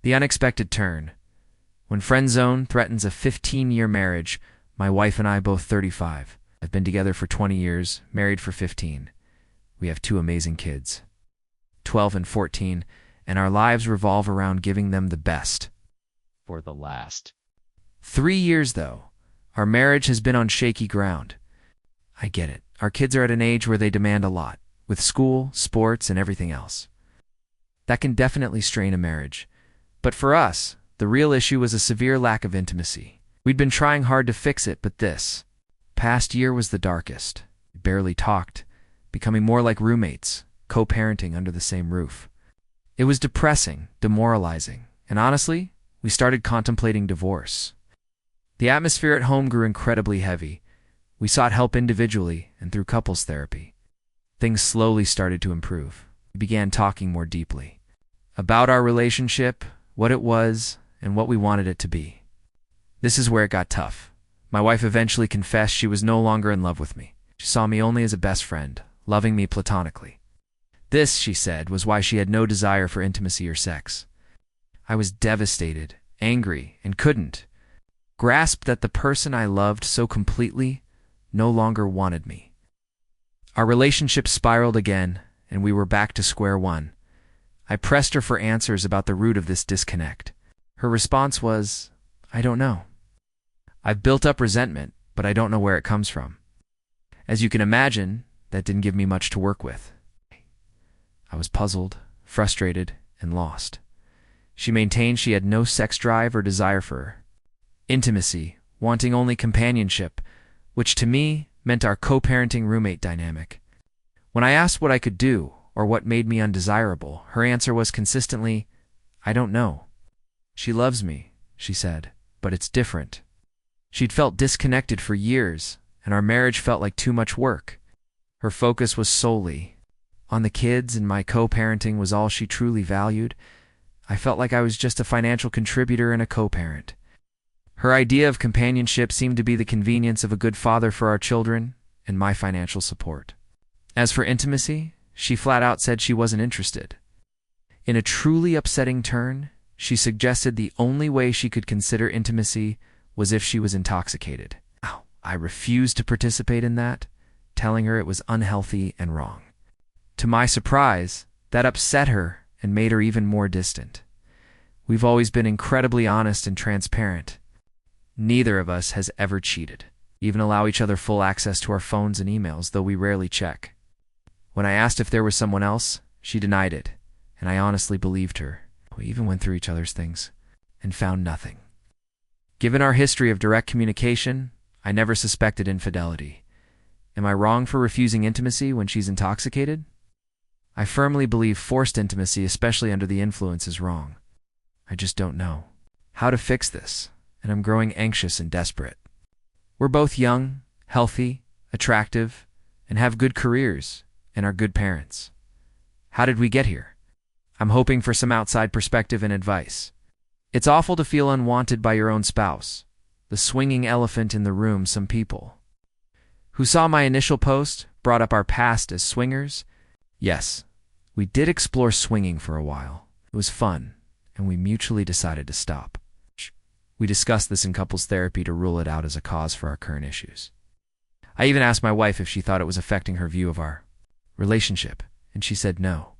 The unexpected turn. When friend zone threatens a 15-year marriage, my wife and I both 35. I've been together for 20 years, married for 15. We have two amazing kids, 12 and 14, and our lives revolve around giving them the best. For the last 3 years, though, our marriage has been on shaky ground. I get it. Our kids are at an age where they demand a lot, with school, sports, and everything else. That can definitely strain a marriage. But for us, the real issue was a severe lack of intimacy. We'd been trying hard to fix it, but this past year was the darkest. We barely talked, becoming more like roommates, co-parenting under the same roof. It was depressing, demoralizing, and honestly, we started contemplating divorce. The atmosphere at home grew incredibly heavy. We sought help individually and through couples therapy. Things slowly started to improve. We began talking more deeply about our relationship, what it was, and what we wanted it to be. This is where it got tough. My wife eventually confessed she was no longer in love with me. She saw me only as a best friend, loving me platonically. This, she said, was why she had no desire for intimacy or sex. I was devastated, angry, and couldn't grasp that the person I loved so completely no longer wanted me. Our relationship spiraled again, and we were back to square one. I pressed her for answers about the root of this disconnect. Her response was, "I don't know. I've built up resentment, but I don't know where it comes from." As you can imagine, that didn't give me much to work with. I was puzzled, frustrated, and lost. She maintained she had no sex drive or desire for intimacy, wanting only companionship, which to me meant our co-parenting roommate dynamic. When I asked what I could do or what made me undesirable, her answer was consistently, "I don't know." She loves me, she said, but it's different. She'd felt disconnected for years, and our marriage felt like too much work. Her focus was solely on the kids, and my co-parenting was all she truly valued. I felt like I was just a financial contributor and a co-parent. Her idea of companionship seemed to be the convenience of a good father for our children and my financial support. As for intimacy, she flat out said she wasn't interested. In a truly upsetting turn, she suggested the only way she could consider intimacy was if she was intoxicated. I refused to participate in that, telling her it was unhealthy and wrong. To my surprise, that upset her and made her even more distant. We've always been incredibly honest and transparent. Neither of us has ever cheated, even allow each other full access to our phones and emails, though we rarely check. When I asked if there was someone else, she denied it, and I honestly believed her. We even went through each other's things and found nothing. Given our history of direct communication, I never suspected infidelity. Am I wrong for refusing intimacy when she's intoxicated? I firmly believe forced intimacy, especially under the influence, is wrong. I just don't know how to fix this, and I'm growing anxious and desperate. We're both young, healthy, attractive, and have good careers, and are good parents. How did we get here? I'm hoping for some outside perspective and advice. It's awful to feel unwanted by your own spouse, the swinging elephant in the room. Some people who saw my initial post brought up our past as swingers. Yes, we did explore swinging for a while. It was fun, and we mutually decided to stop. We discussed this in couples therapy to rule it out as a cause for our current issues. I even asked my wife if she thought it was affecting her view of our relationship, and she said no.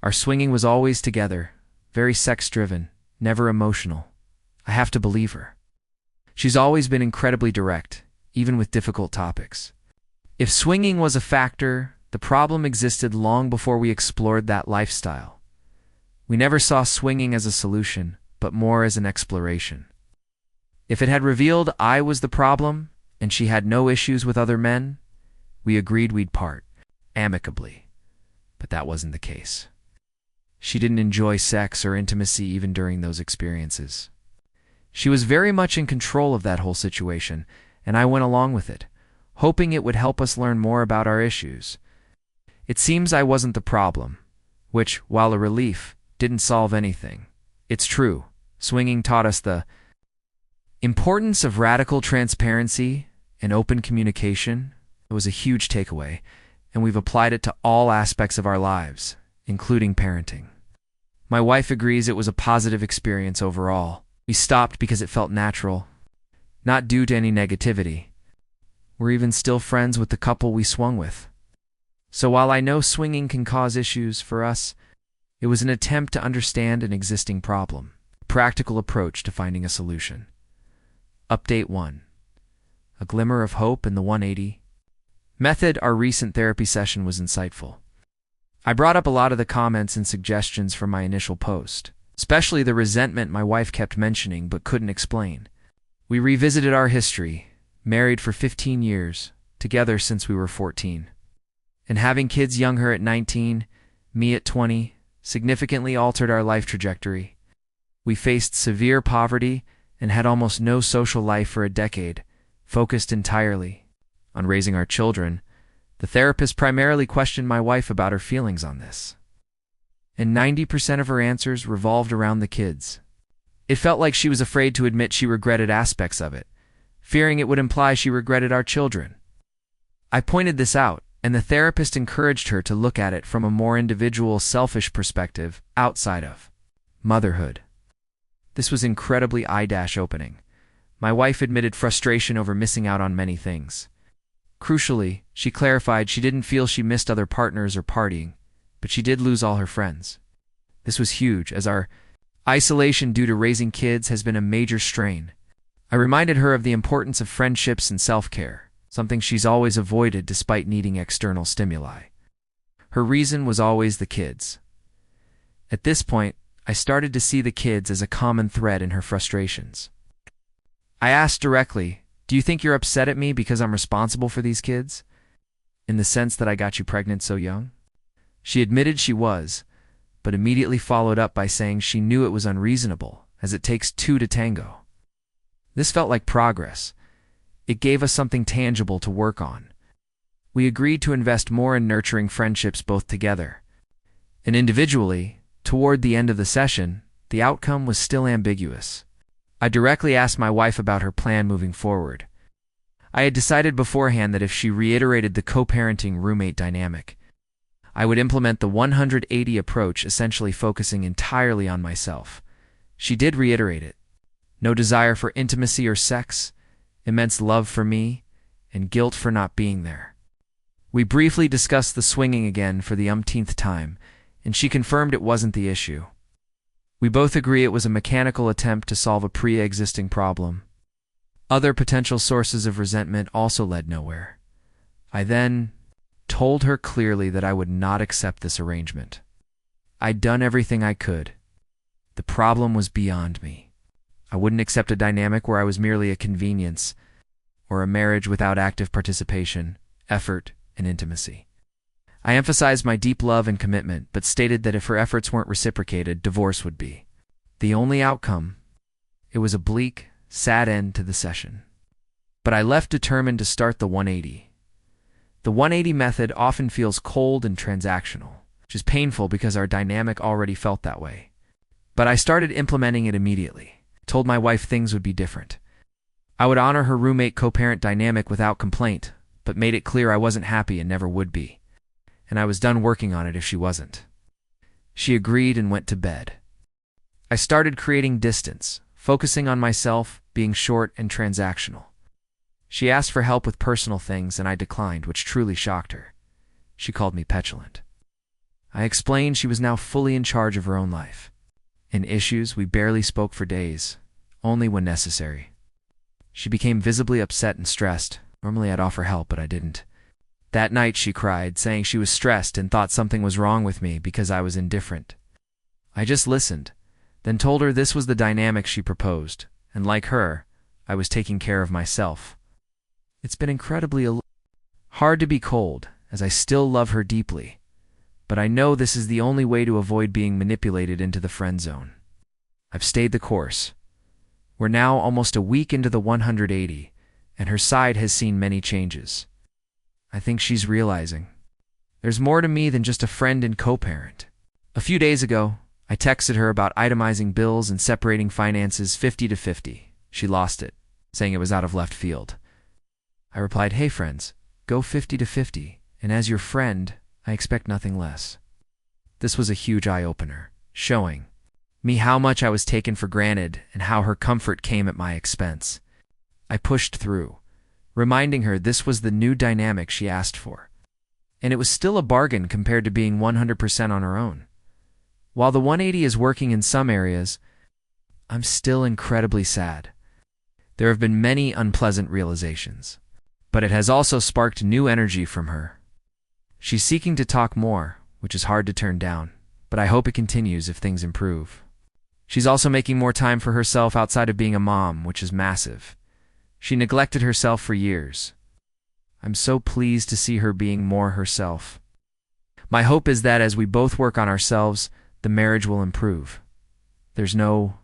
Our swinging was always together, very sex-driven, never emotional. I have to believe her. She's always been incredibly direct, even with difficult topics. If swinging was a factor, the problem existed long before we explored that lifestyle. We never saw swinging as a solution, but more as an exploration. If it had revealed I was the problem, and she had no issues with other men, we agreed we'd part, amicably. But that wasn't the case. She didn't enjoy sex or intimacy even during those experiences. She was very much in control of that whole situation, and I went along with it, hoping it would help us learn more about our issues. It seems I wasn't the problem, which, while a relief, didn't solve anything. It's true, swinging taught us the importance of radical transparency and open communication. It was a huge takeaway, and we've applied it to all aspects of our lives, including parenting. My wife agrees it was a positive experience overall. We stopped because it felt natural, not due to any negativity. We're even still friends with the couple we swung with. So while I know swinging can cause issues for us, it was an attempt to understand an existing problem, a practical approach to finding a solution. Update 1. A glimmer of hope in the 180. Method. Our recent therapy session was insightful. I brought up a lot of the comments and suggestions from my initial post, especially the resentment my wife kept mentioning but couldn't explain. We revisited our history, married for 15 years, together since we were 14. And having kids younger at 19, me at 20, significantly altered our life trajectory. We faced severe poverty and had almost no social life for a decade, focused entirely on raising our children. The therapist primarily questioned my wife about her feelings on this, and 90% of her answers revolved around the kids. It felt like she was afraid to admit she regretted aspects of it, fearing it would imply she regretted our children. I pointed this out, and the therapist encouraged her to look at it from a more individual, selfish perspective outside of motherhood. This was incredibly eye-opening. My wife admitted frustration over missing out on many things. Crucially, she clarified she didn't feel she missed other partners or partying, but she did lose all her friends. This was huge, as our isolation due to raising kids has been a major strain. I reminded her of the importance of friendships and self-care, something she's always avoided despite needing external stimuli. Her reason was always the kids. At this point, I started to see the kids as a common thread in her frustrations. I asked directly, "Do you think you're upset at me because I'm responsible for these kids? In the sense that I got you pregnant so young?" She admitted she was, but immediately followed up by saying she knew it was unreasonable, as it takes two to tango. This felt like progress. It gave us something tangible to work on. We agreed to invest more in nurturing friendships both together and individually. Toward the end of the session, the outcome was still ambiguous. I directly asked my wife about her plan moving forward. I had decided beforehand that if she reiterated the co-parenting roommate dynamic, I would implement the 180 approach, essentially focusing entirely on myself. She did reiterate it. No desire for intimacy or sex, immense love for me, and guilt for not being there. We briefly discussed the swinging again for the umpteenth time, and she confirmed it wasn't the issue. We both agree it was a mechanical attempt to solve a pre-existing problem. Other potential sources of resentment also led nowhere. I then told her clearly that I would not accept this arrangement. I'd done everything I could. The problem was beyond me. I wouldn't accept a dynamic where I was merely a convenience, or a marriage without active participation, effort, and intimacy. I emphasized my deep love and commitment, but stated that if her efforts weren't reciprocated, divorce would be the only outcome. It was a bleak, sad end to the session. But I left determined to start the 180. The 180 method often feels cold and transactional, which is painful because our dynamic already felt that way. But I started implementing it immediately. Told my wife things would be different. I would honor her roommate co-parent dynamic without complaint, but made it clear I wasn't happy and never would be. And I was done working on it if she wasn't. She agreed and went to bed. I started creating distance, focusing on myself, being short and transactional. She asked for help with personal things, and I declined, which truly shocked her. She called me petulant. I explained she was now fully in charge of her own life. In issues, we barely spoke for days, only when necessary. She became visibly upset and stressed. Normally I'd offer help, but I didn't. That night she cried, saying she was stressed and thought something was wrong with me because I was indifferent. I just listened, then told her this was the dynamic she proposed, and like her, I was taking care of myself. It's been incredibly hard to be cold, as I still love her deeply, but I know this is the only way to avoid being manipulated into the friend zone. I've stayed the course. We're now almost a week into the 180, and her side has seen many changes. I think she's realizing there's more to me than just a friend and co-parent. A few days ago, I texted her about itemizing bills and separating finances 50-50. She lost it, saying it was out of left field. I replied, "Hey friends, go 50-50, and as your friend, I expect nothing less." This was a huge eye-opener. showing me how much I was taken for granted and how her comfort came at my expense. I pushed through, reminding her this was the new dynamic she asked for. And it was still a bargain compared to being 100% on her own. While the 180 is working in some areas, I'm still incredibly sad. There have been many unpleasant realizations, but it has also sparked new energy from her. She's seeking to talk more, which is hard to turn down, but I hope it continues if things improve. She's also making more time for herself outside of being a mom, which is massive. She neglected herself for years. I'm so pleased to see her being more herself. My hope is that as we both work on ourselves, the marriage will improve. There's no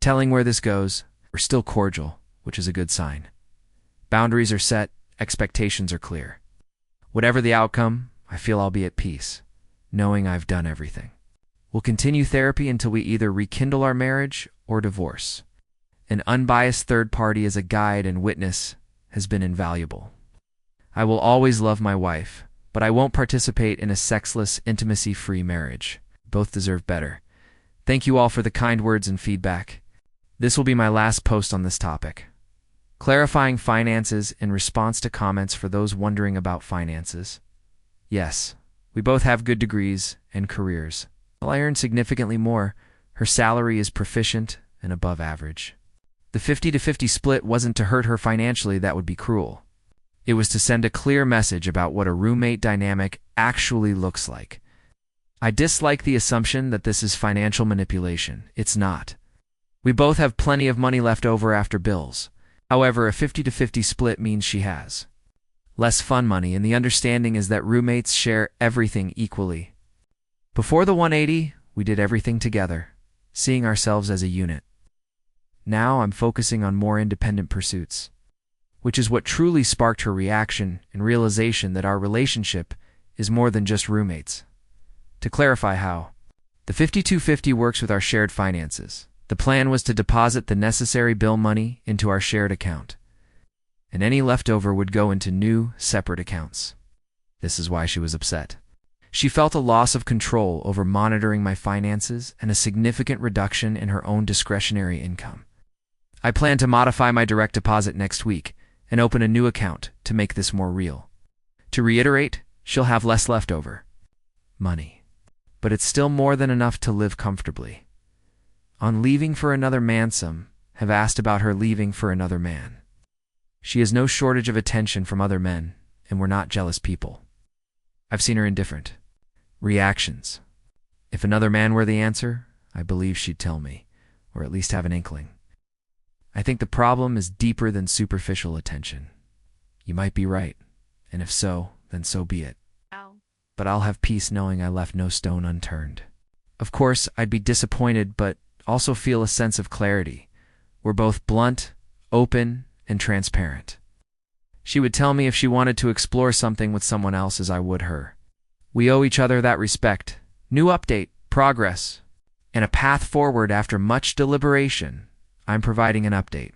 telling where this goes. We're still cordial, which is a good sign. Boundaries are set, expectations are clear. Whatever the outcome, I feel I'll be at peace, knowing I've done everything. We'll continue therapy until we either rekindle our marriage or divorce. An unbiased third party as a guide and witness has been invaluable. I will always love my wife, but I won't participate in a sexless, intimacy-free marriage. Both deserve better. Thank you all for the kind words and feedback. This will be my last post on this topic. Clarifying finances in response to comments for those wondering about finances. Yes, we both have good degrees and careers. While I earn significantly more, her salary is proficient and above average. The 50-50 split wasn't to hurt her financially, that would be cruel. It was to send a clear message about what a roommate dynamic actually looks like. I dislike the assumption that this is financial manipulation. It's not. We both have plenty of money left over after bills. However, a 50-50 split means she has less fun money, and the understanding is that roommates share everything equally. Before the 180, we did everything together, seeing ourselves as a unit. Now I'm focusing on more independent pursuits, which is what truly sparked her reaction and realization that our relationship is more than just roommates. To clarify how, the 52-50 works with our shared finances. The plan was to deposit the necessary bill money into our shared account, and any leftover would go into new, separate accounts. This is why she was upset. She felt a loss of control over monitoring my finances and a significant reduction in her own discretionary income. I plan to modify my direct deposit next week and open a new account to make this more real. To reiterate, she'll have less leftover money, but it's still more than enough to live comfortably. On leaving for another man, some have asked about her leaving for another man. She has no shortage of attention from other men, and we're not jealous people. I've seen her in different reactions. If another man were the answer, I believe she'd tell me, or at least have an inkling. I think the problem is deeper than superficial attention. You might be right, and if so, then so be it. But I'll have peace knowing I left no stone unturned. Of course, I'd be disappointed, but also feel a sense of clarity. We're both blunt, open, and transparent. She would tell me if she wanted to explore something with someone else as I would her. We owe each other that respect, new update, progress, and a path forward. After much deliberation, I'm providing an update.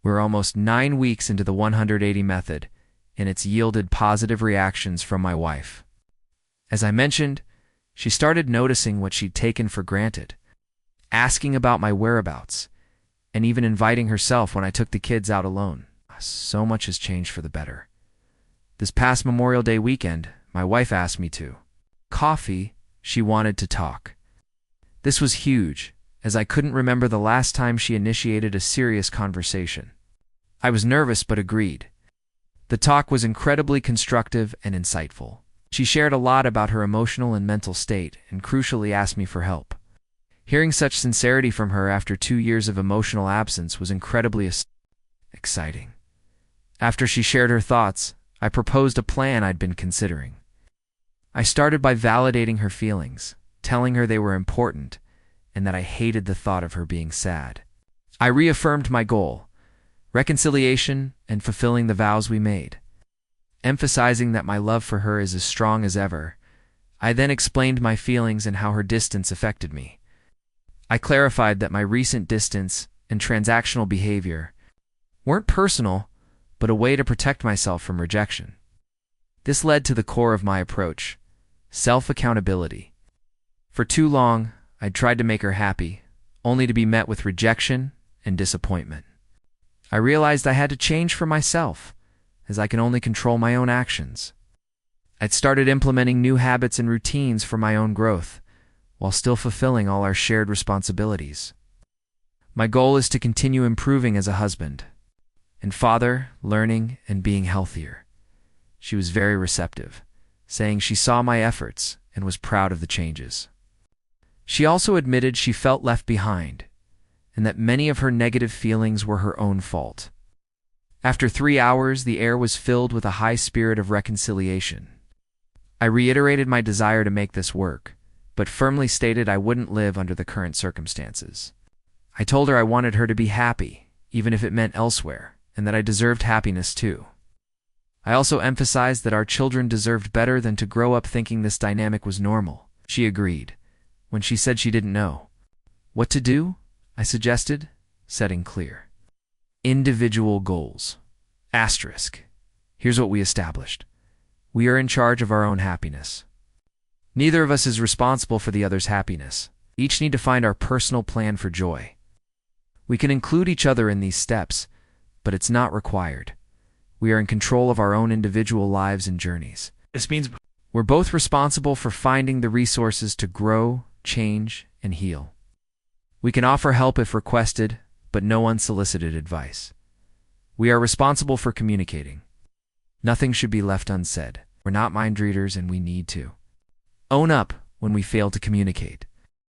We're almost 9 weeks into the 180 method, and it's yielded positive reactions from my wife. As I mentioned, she started noticing what she'd taken for granted, asking about my whereabouts, and even inviting herself when I took the kids out alone. So much has changed for the better. This past Memorial Day weekend, my wife asked me to coffee. She wanted to talk. This was huge, as I couldn't remember the last time she initiated a serious conversation. I was nervous but agreed. The talk was incredibly constructive and insightful. She shared a lot about her emotional and mental state and crucially asked me for help. Hearing such sincerity from her after 2 years of emotional absence was incredibly exciting. After she shared her thoughts, I proposed a plan I'd been considering. I started by validating her feelings, telling her they were important, and that I hated the thought of her being sad. I reaffirmed my goal, reconciliation and fulfilling the vows we made. Emphasizing that my love for her is as strong as ever, I then explained my feelings and how her distance affected me. I clarified that my recent distance and transactional behavior weren't personal, but a way to protect myself from rejection. This led to the core of my approach: self-accountability. For too long, I'd tried to make her happy, only to be met with rejection and disappointment. I realized I had to change for myself, as I can only control my own actions. I'd started implementing new habits and routines for my own growth, while still fulfilling all our shared responsibilities. My goal is to continue improving as a husband and father, learning and being healthier. She was very receptive, saying she saw my efforts and was proud of the changes. She also admitted she felt left behind, and that many of her negative feelings were her own fault. After 3 hours, the air was filled with a high spirit of reconciliation. I reiterated my desire to make this work, but firmly stated I wouldn't live under the current circumstances. I told her I wanted her to be happy, even if it meant elsewhere, and that I deserved happiness too. I also emphasized that our children deserved better than to grow up thinking this dynamic was normal. She agreed, when she said she didn't know what to do. I suggested setting clear individual goals. Asterisk. Here's what we established. We are in charge of our own happiness. Neither of us is responsible for the other's happiness. Each need to find our personal plan for joy. We can include each other in these steps, but it's not required. We are in control of our own individual lives and journeys. This means we're both responsible for finding the resources to grow, change, and heal. We can offer help if requested, but no unsolicited advice. We are responsible for communicating. Nothing should be left unsaid. We're not mind readers and we need to own up when we fail to communicate.